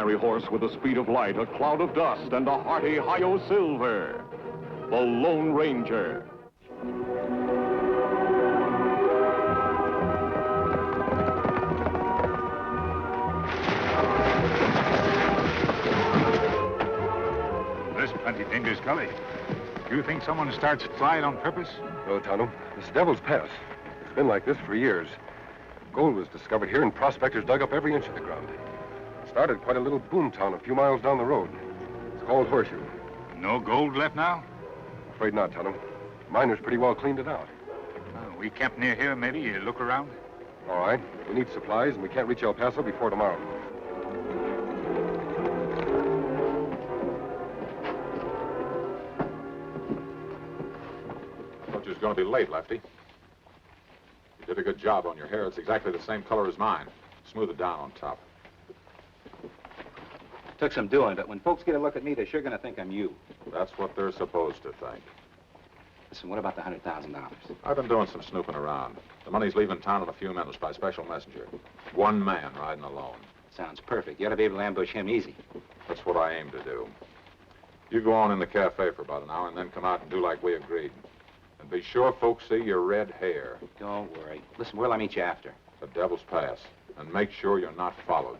ordinary horse with the speed of light, a cloud of dust, and a hearty hi-yo silver. The Lone Ranger. This is plenty dangerous gully. Do you think someone starts flying on purpose? No, Tonto. This Devil's Pass. It's been like this for years. Gold was discovered here, and prospectors dug up every inch of the ground. It started quite a little boom town a few miles down the road. It's called Horseshoe. No gold left now? Afraid not, Tonto. Miners pretty well cleaned it out. We camp near here, maybe. You look around? All right. We need supplies, and we can't reach El Paso before tomorrow. Thought you was going to be late, Lefty. You did a good job on your hair. It's exactly the same color as mine. Smooth it down on top. Took some doing, but when folks get a look at me, they're sure going to think I'm you. That's what they're supposed to think. Listen, what about the $100,000? I've been doing some snooping around. The money's leaving town in a few minutes by special messenger. One man riding alone. Sounds perfect. You ought to be able to ambush him easy. That's what I aim to do. You go on in the cafe for about an hour and then come out and do like we agreed. And be sure folks see your red hair. Don't worry. Listen, where'll I meet you after? The Devil's Pass. And make sure you're not followed.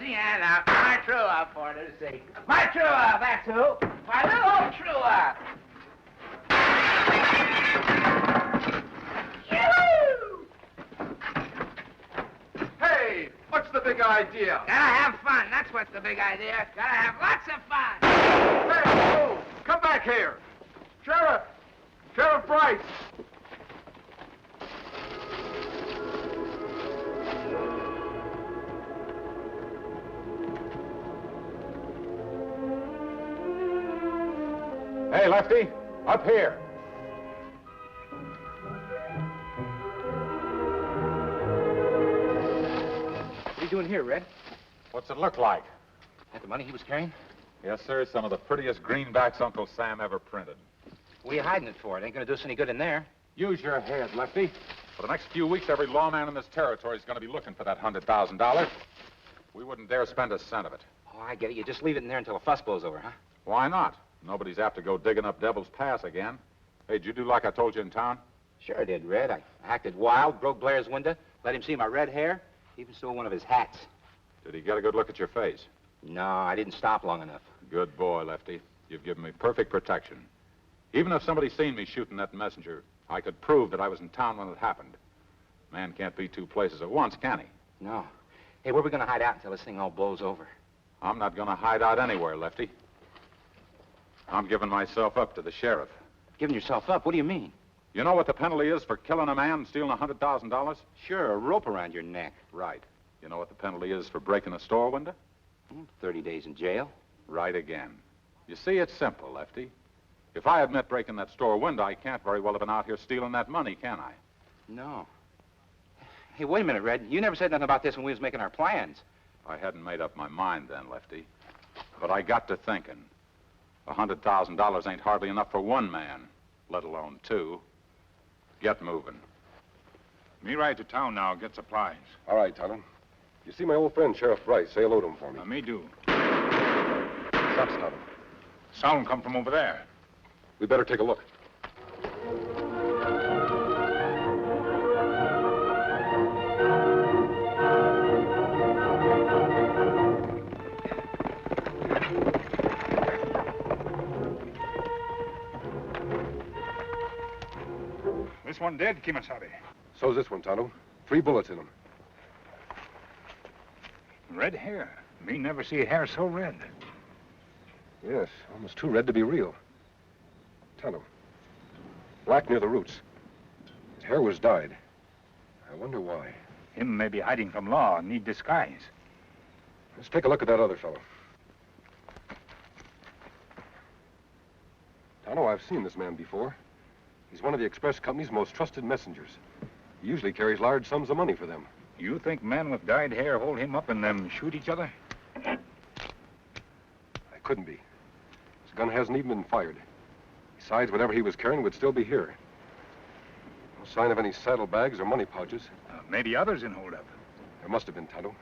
Louisiana, my true up for to see. My true up, that's who. My little true up. Hey, what's the big idea? Gotta have fun, that's what's the big idea. Gotta have lots of fun. Hey, you, come back here. Sheriff! Sheriff Bryce! Hey, Lefty, up here. What are you doing here, Red? What's it look like? That the money he was carrying? Yes, sir. Some of the prettiest greenbacks Uncle Sam ever printed. What are you hiding it for? It ain't gonna do us any good in there. Use your head, Lefty. For the next few weeks, every lawman in this territory is going to be looking for that $100,000. We wouldn't dare spend a cent of it. Oh, I get it. You just leave it in there until the fuss blows over, huh? Why not? Nobody's apt to go digging up Devil's Pass again. Hey, did you do like I told you in town? Sure I did, Red. I acted wild, broke Blair's window, let him see my red hair, even stole one of his hats. Did he get a good look at your face? No, I didn't stop long enough. Good boy, Lefty. You've given me perfect protection. Even if somebody seen me shooting that messenger, I could prove that I was in town when it happened. Man can't be two places at once, can he? No. Hey, where are we going to hide out until this thing all blows over? I'm not going to hide out anywhere, Lefty. I'm giving myself up to the sheriff. Giving yourself up? What do you mean? You know what the penalty is for killing a man and stealing $100,000? Sure, a rope around your neck. Right. You know what the penalty is for breaking a store window? 30 days in jail. Right again. You see, it's simple, Lefty. If I admit breaking that store window, I can't very well have been out here stealing that money, can I? No. Hey, wait a minute, Red. You never said nothing about this when we was making our plans. I hadn't made up my mind then, Lefty. But I got to thinking. $100,000 ain't hardly enough for one man, let alone two. Get moving. Me ride to town now, get supplies. All right, Tonto. You see my old friend, Sheriff Bryce. Say hello to him for me. Me do. Shucks, Tonto. Sound come from over there. We better take a look. This one dead, Kemo Sabe. So's this one, Tonto. 3 bullets in him. Red hair. Me never see hair so red. Yes, almost too red to be real. Tonto. Black near the roots. His hair was dyed. I wonder why. Him may be hiding from law, need disguise. Let's take a look at that other fellow. Tonto, I've seen this man before. He's one of the express company's most trusted messengers. He usually carries large sums of money for them. You think men with dyed hair hold him up and them shoot each other? I couldn't be. His gun hasn't even been fired. Besides, whatever he was carrying would still be here. No sign of any saddlebags or money pouches. Maybe others in holdup. There must have been, Tonto.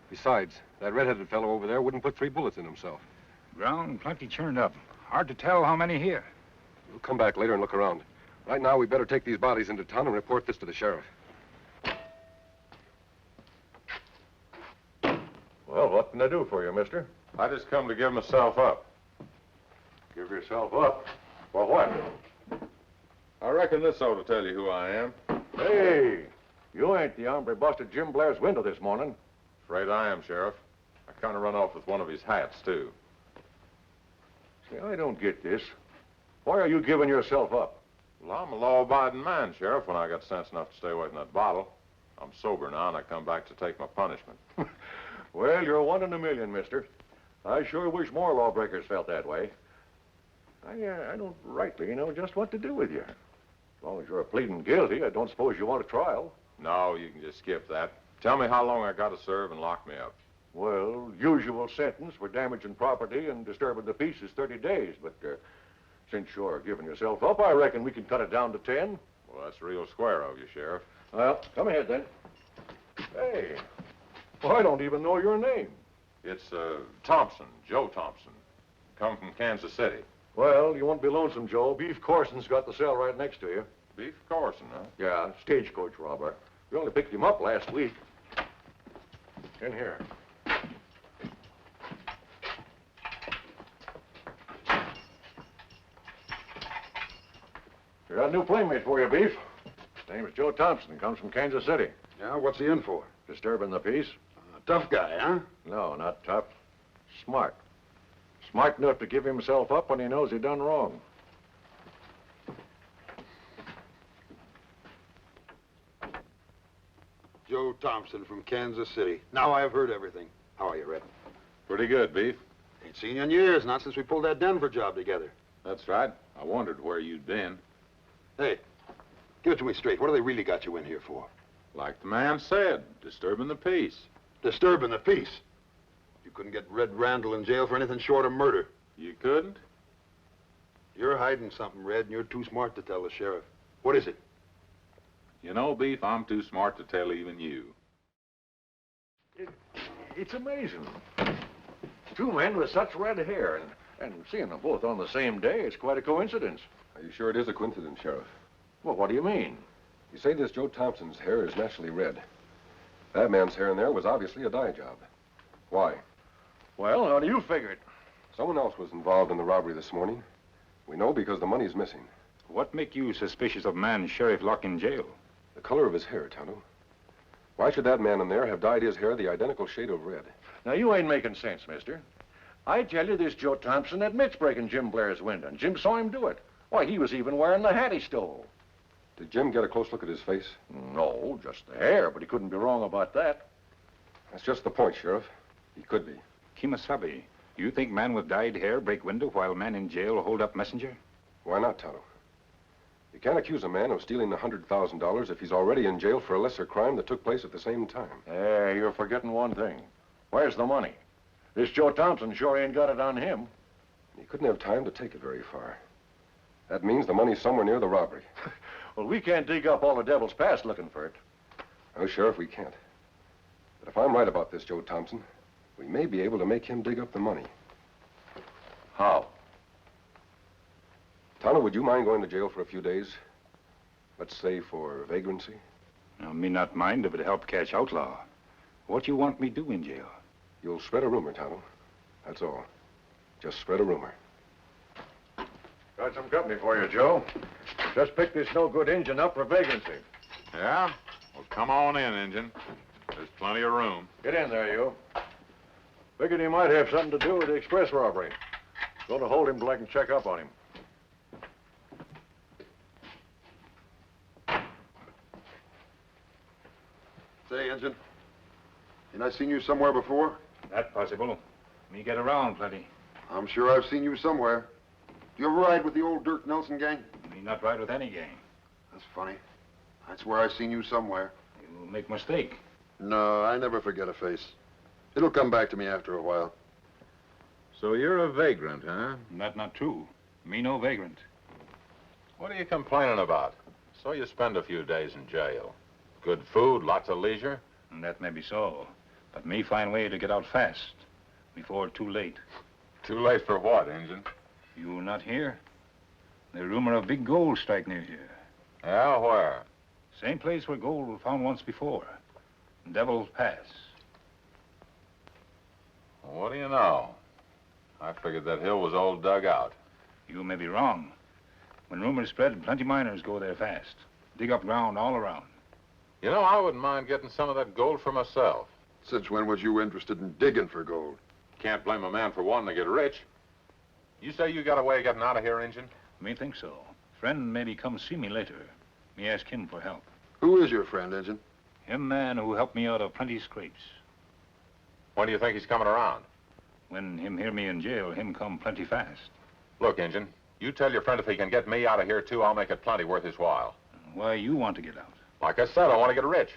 Besides, that red-headed fellow over there wouldn't put 3 bullets in himself. Ground plenty churned up. Hard to tell how many here. We'll come back later and look around. Right now, we better take these bodies into town and report this to the sheriff. Well, what can I do for you, mister? I just come to give myself up. Give yourself up? For what? I reckon this ought to tell you who I am. Hey, you ain't the hombre busted Jim Blair's window this morning. Afraid I am, Sheriff. I kind of run off with one of his hats, too. See, I don't get this. Why are you giving yourself up? Well, I'm a law-abiding man, Sheriff, when I got sense enough to stay away from that bottle. I'm sober now, and I come back to take my punishment. Well, you're 1 in a million, mister. I sure wish more lawbreakers felt that way. I don't rightly know just what to do with you. As long as you're pleading guilty, I don't suppose you want a trial. No, you can just skip that. Tell me how long I got to serve and lock me up. Well, usual sentence for damaging property and disturbing the peace is 30 days, but since you're giving yourself up, I reckon we can cut it down to 10. Well, that's real square of you, Sheriff. Well, come ahead then. Hey, well, I don't even know your name. It's Thompson, Joe Thompson. Come from Kansas City. Well, you won't be lonesome, Joe. Beef Corson's got the cell right next to you. Beef Carson, huh? Yeah, stagecoach robber. We only picked him up last week. In here. We got a new playmate for you, Beef. His name is Joe Thompson. Comes from Kansas City. Yeah, what's he in for? Disturbing the peace? Tough guy, huh? No, not tough. Smart. Smart enough to give himself up when he knows he done wrong. Joe Thompson from Kansas City. Now I've heard everything. How are you, Red? Pretty good, Beef. Ain't seen you in years, not since we pulled that Denver job together. That's right. I wondered where you'd been. Hey, give it to me straight. What do they really got you in here for? Like the man said, disturbing the peace. Disturbing the peace. You couldn't get Red Randall in jail for anything short of murder. You couldn't? You're hiding something, Red, and you're too smart to tell the sheriff. What is it? You know, Beef, I'm too smart to tell even you. It's amazing. 2 men with such red hair, and seeing them both on the same day, it's quite a coincidence. Are you sure it is a coincidence, Sheriff? Well, what do you mean? You say this Joe Thompson's hair is naturally red. That man's hair in there was obviously a dye job. Why? Well, how do you figure it? Someone else was involved in the robbery this morning. We know because the money's missing. What make you suspicious of man Sheriff lock in jail? The color of his hair, Tonto. Why should that man in there have dyed his hair the identical shade of red? Now, you ain't making sense, mister. I tell you, this Joe Thompson admits breaking Jim Blair's window, and Jim saw him do it. Why, he was even wearing the hat he stole. Did Jim get a close look at his face? No, just the hair, but he couldn't be wrong about that. That's just the point, Sheriff. He could be. Kemo Sabe, you think man with dyed hair break window while man in jail hold up messenger? Why not, Tonto? You can't accuse a man of stealing $100,000 if he's already in jail for a lesser crime that took place at the same time. Hey, you're forgetting one thing. Where's the money? This Joe Thompson sure ain't got it on him. He couldn't have time to take it very far. That means the money's somewhere near the robbery. Well, we can't dig up all the devil's past looking for it. No, Sheriff, we can't. But if I'm right about this Joe Thompson, we may be able to make him dig up the money. How? Tonto, would you mind going to jail for a few days? Let's say for vagrancy? Now, me not mind if it help catch outlaw. What you want me do in jail? You'll spread a rumor, Tonto. That's all. Just spread a rumor. Got some company for you, Joe. Just picked this no-good engine up for vagrancy. Yeah? Well, come on in, Injun. There's plenty of room. Get in there, you. Figured he might have something to do with the express robbery. Going to hold him till I can check up on him. Say, Injun, ain't I seen you somewhere before? That possible. Me get around plenty. I'm sure I've seen you somewhere. Do you ever ride with the old Dirk Nelson gang? Me not ride with any gang. That's funny. I swear I've seen you somewhere. You make mistake. No, I never forget a face. It'll come back to me after a while. So you're a vagrant, huh? That not true. Me no vagrant. What are you complaining about? So you spend a few days in jail. Good food, lots of leisure. And that may be so. But me find way to get out fast. Before too late. Too late for what, Injun? You not here? The rumor of big gold strike near here. Yeah, where? Same place where gold was found once before. Devil's Pass. What do you know? I figured that hill was all dug out. You may be wrong. When rumors spread, plenty miners go there fast. Dig up ground all around. You know, I wouldn't mind getting some of that gold for myself. Since when was you interested in digging for gold? Can't blame a man for wanting to get rich. You say you got a way of getting out of here, Injun? May think so. Friend maybe come see me later. Me ask him for help. Who is your friend, Injun? Him man who helped me out of plenty scrapes. When do you think he's coming around? When him hear me in jail, him come plenty fast. Look, Injun, you tell your friend if he can get me out of here, too, I'll make it plenty worth his while. Why you want to get out? Like I said, I want to get rich.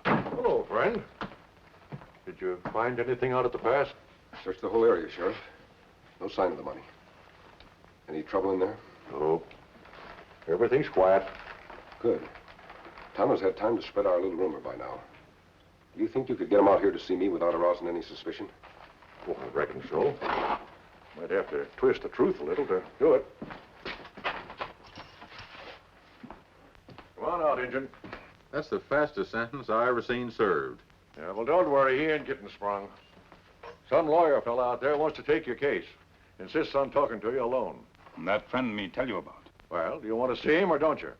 Hello, friend. Did you find anything out at the pass? Searched the whole area, Sheriff. No sign of the money. Any trouble in there? No. Everything's quiet. Good. Tonto's had time to spread our little rumor by now. Do you think you could get him out here to see me without arousing any suspicion? Oh, I reckon so. Might have to twist the truth a little to do it. Come on out, Injun. That's the fastest sentence I ever seen served. Yeah, well, don't worry. He ain't getting sprung. Some lawyer fella out there wants to take your case. Insists on talking to you alone. And that friend me tell you about. Well, do you want to see him or don't you?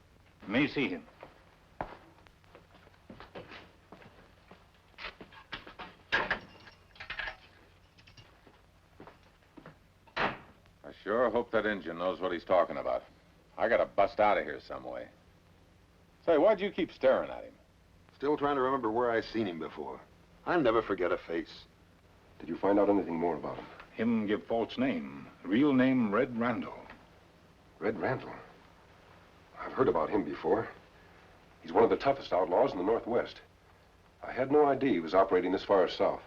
May see him. I sure hope that Injun knows what he's talking about. I gotta bust out of here some way. Say, why'd you keep staring at him? Still trying to remember where I seen him before. I'll never forget a face. Did you find out anything more about him? Him give false name. Real name Red Randall. Red Randall? I've heard about him before. He's one of the toughest outlaws in the Northwest. I had no idea he was operating this far south.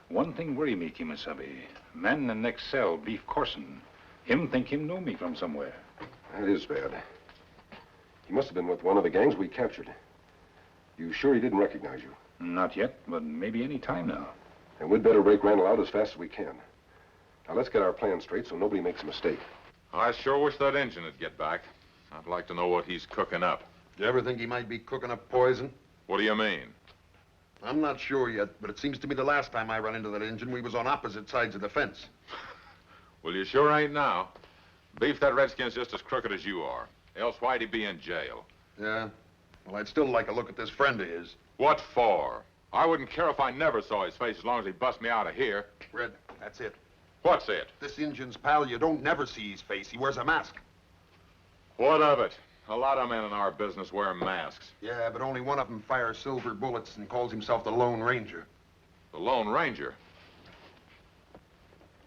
One thing worry me, Kemo Sabe. Man in the next cell, Beef Corson. Him think him know me from somewhere. That is bad. He must have been with one of the gangs we captured. You sure he didn't recognize you? Not yet, but maybe any time now. And we'd better rake Randall out as fast as we can. Now, let's get our plan straight so nobody makes a mistake. I sure wish that Injun would get back. I'd like to know what he's cooking up. Do you ever think he might be cooking up poison? What do you mean? I'm not sure yet, but it seems to me the last time I run into that Injun, we was on opposite sides of the fence. Well, you sure ain't now. Beef, that redskin's just as crooked as you are. Else why'd he be in jail? Yeah? Well, I'd still like a look at this friend of his. What for? I wouldn't care if I never saw his face as long as he bust me out of here. Red, that's it. What's it? This Injun's pal, you don't never see his face. He wears a mask. What of it? A lot of men in our business wear masks. Yeah, but only one of them fires silver bullets and calls himself the Lone Ranger. The Lone Ranger?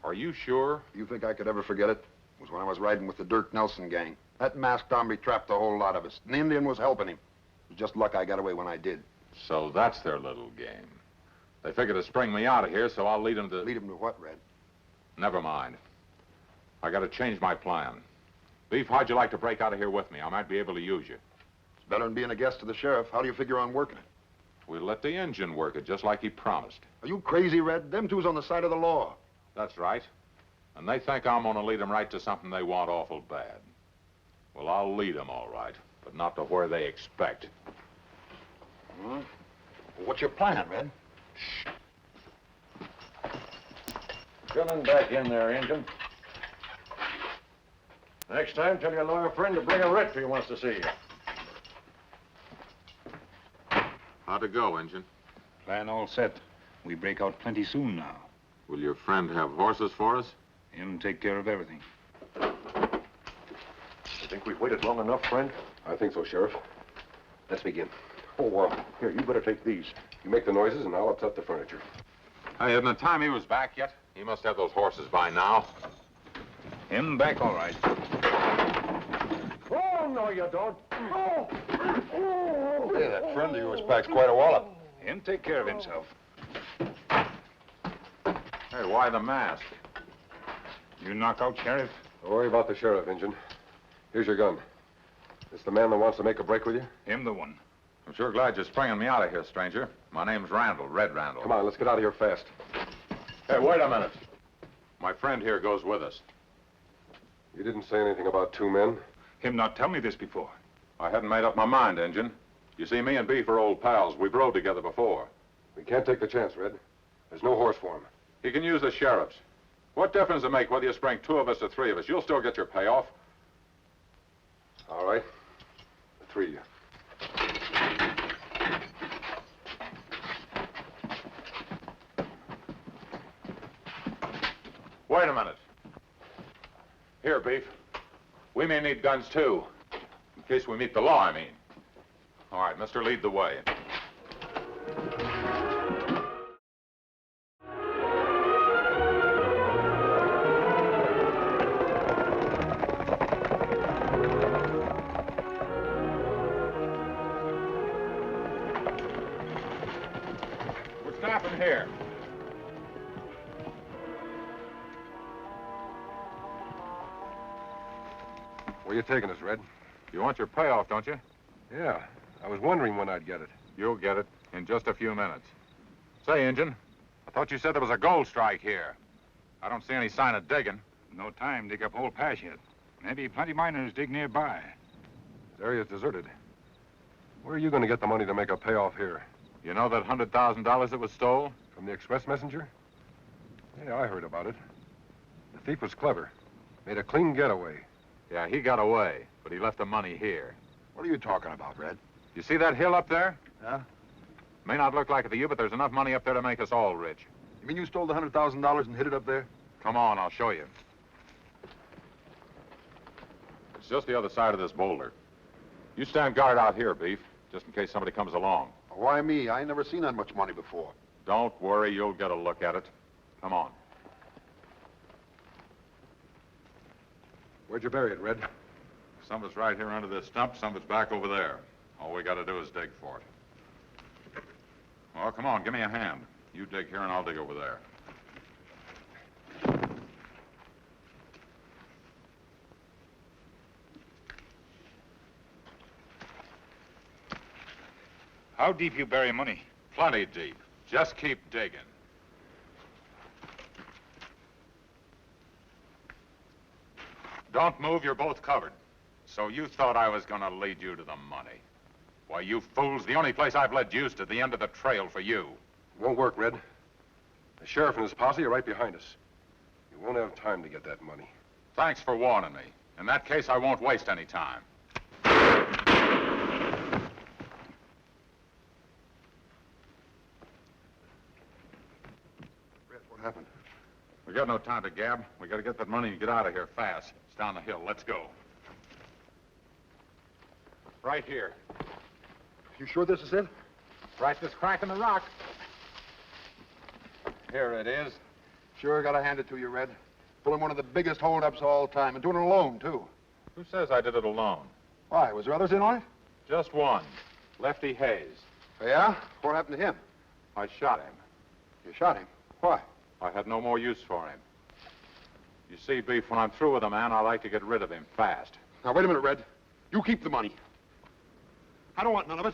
Are you sure? You think I could ever forget it? It was when I was riding with the Dirk Nelson gang. That masked hombre trapped a whole lot of us. An Indian was helping him. It was just luck I got away when I did. So that's their little game. They figure to spring me out of here, so I'll lead them to... Lead him to what, Red? Never mind. I gotta change my plan. Beef, how'd you like to break out of here with me? I might be able to use you. It's better than being a guest of the sheriff. How do you figure on working it? We'll let the engine work it, just like he promised. Are you crazy, Red? Them two's on the side of the law. That's right. And they think I'm gonna lead them right to something they want awful bad. Well, I'll lead them all right, but not to where they expect. Well, what's your plan, Red? Coming back in there, Injun. Next time, tell your lawyer friend to bring a writ if he wants to see you. How'd it go, Injun? Plan all set. We break out plenty soon now. Will your friend have horses for us? Him take care of everything. You think we've waited long enough, friend? I think so, Sheriff. Let's begin. Oh, here, you better take these. You make the noises, and I'll upset the furniture. Hey, isn't it time he was back yet? He must have those horses by now. Him back all right. Oh, no, you don't. Oh! Hey, that friend of yours packs quite a wallop. Him take care of himself. Hey, why the mask? You knock out Sheriff? Don't worry about the sheriff, Injun. Here's your gun. This the man that wants to make a break with you? Him the one. I'm sure glad you're springing me out of here, stranger. My name's Randall, Red Randall. Come on, let's get out of here fast. Hey, wait a minute. My friend here goes with us. You didn't say anything about two men. Him not tell me this before. I hadn't made up my mind, Injun. You see, me and Beef are old pals. We've rode together before. We can't take the chance, Red. There's no horse for him. He can use the sheriff's. What difference does it make whether you spring two of us or three of us? You'll still get your payoff. All right. The three of you. Wait a minute. Here, Beef. We may need guns, too. In case we meet the law, I mean. All right, mister, lead the way. We're stopping here. Where you taking us, Red? You want your payoff, don't you? Yeah. I was wondering when I'd get it. You'll get it in just a few minutes. Say, Injun, I thought you said there was a gold strike here. I don't see any sign of digging. No time dig up whole patch yet. Maybe plenty miners dig nearby. This area's deserted. Where are you going to get the money to make a payoff here? You know that $100,000 that was stole? From the express messenger? Yeah, I heard about it. The thief was clever. Made a clean getaway. Yeah, he got away, but he left the money here. What are you talking about, Red? You see that hill up there? Yeah? May not look like it to you, but there's enough money up there to make us all rich. You mean you stole the $100,000 and hid it up there? Come on, I'll show you. It's just the other side of this boulder. You stand guard out here, Beef, just in case somebody comes along. Why me? I ain't never seen that much money before. Don't worry, you'll get a look at it. Come on. Where'd you bury it, Red? Some of it's right here under this stump, some of it's back over there. All we got to do is dig for it. Well, come on, give me a hand. You dig here and I'll dig over there. How deep you bury money? Plenty deep. Just keep digging. Don't move, you're both covered. So you thought I was gonna lead you to the money. Why, you fools, the only place I've led you's to the end of the trail for you. It won't work, Red. The sheriff and his posse are right behind us. You won't have time to get that money. Thanks for warning me. In that case, I won't waste any time. Red, what happened? We got no time to gab. We gotta get that money and get out of here fast. It's down the hill. Let's go. Right here. You sure this is it? Right this crack in the rock. Here it is. Sure gotta hand it to you, Red. Pulling one of the biggest holdups of all time, and doing it alone, too. Who says I did it alone? Why, was there others in on it? Just one. Lefty Hayes. Yeah? What happened to him? I shot him. You shot him. Why? I had no more use for him. You see, Beef, when I'm through with a man, I like to get rid of him fast. Now, wait a minute, Red. You keep the money. I don't want none of it.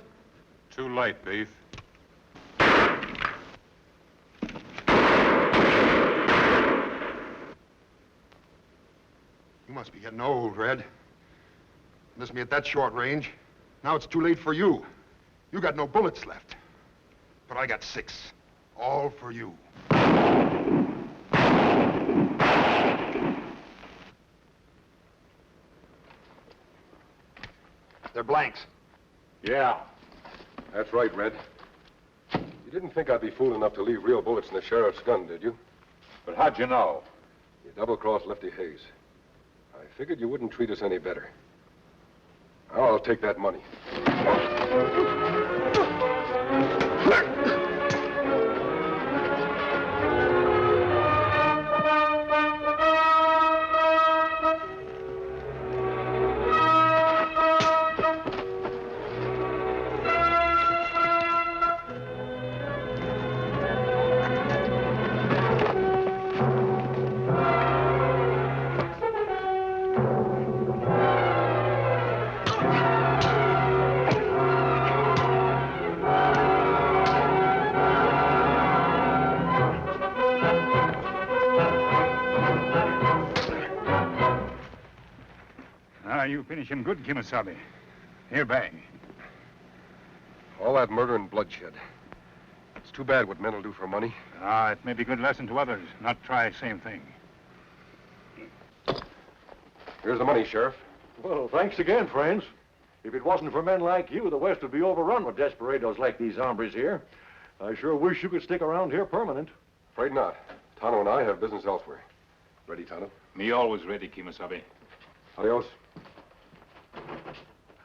Too late, Beef. You must be getting old, Red. Missed me at that short range. Now it's too late for you. You got no bullets left. But I got 6. All for you. They're blanks. Yeah. That's right, Red. You didn't think I'd be fool enough to leave real bullets in the sheriff's gun, did you? But how'd you know? You double-crossed Lefty Hayes. I figured you wouldn't treat us any better. Now I'll take that money. you finish him good, Kemo Sabe. Here, bag. All that murder and bloodshed. It's too bad what men will do for money. It may be a good lesson to others. Not try same thing. Here's the money, Sheriff. Well, thanks again, friends. If it wasn't for men like you, the West would be overrun with desperados like these hombres here. I sure wish you could stick around here permanent. Afraid not. Tonto and I have business elsewhere. Ready, Tonto? Me always ready, Kemo Sabe. Adios.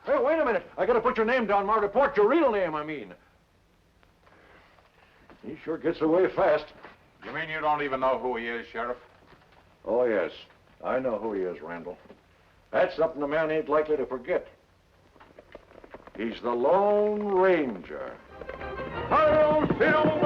Hey, wait a minute. I gotta put your name down in my report. Your real name, I mean. He sure gets away fast. You mean you don't even know who he is, Sheriff? Oh, yes. I know who he is, Randall. That's something a man ain't likely to forget. He's the Lone Ranger. I don't feel